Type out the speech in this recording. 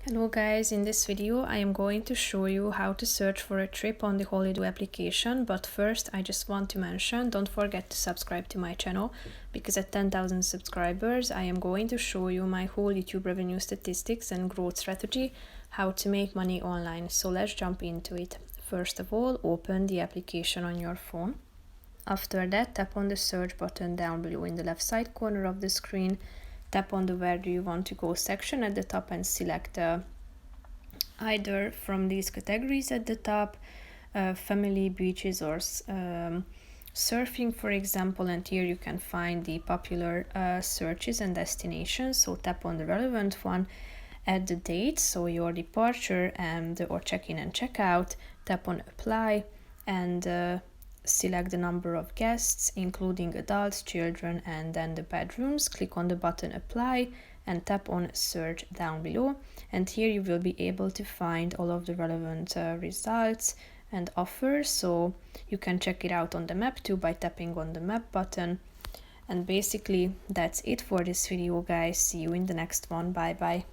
Hello guys, in this video I am going to show you how to search for a trip on the Holido application, but first I just want to mention, don't forget to subscribe to my channel, because at 10,000 subscribers I am going to show you my whole YouTube revenue statistics and growth strategy, how to make money online. So let's jump into it. First of all, open the application on your phone. After that, tap on the search button down below in the left side corner of the screen. Tap on the where do you want to go section at the top and select either from these categories at the top, family, beaches, or surfing, for example, and here you can find the popular searches and destinations. So tap on the relevant one, add the date, so your departure and or check-in and check-out. Tap on apply and select the number of guests, including adults, children, and then the bedrooms. Click on the button apply and tap on search down below, and here you will be able to find all of the relevant results and offers, so you can check it out on the map too by tapping on the map button. And basically that's it for this video guys. See you in the next one. Bye bye.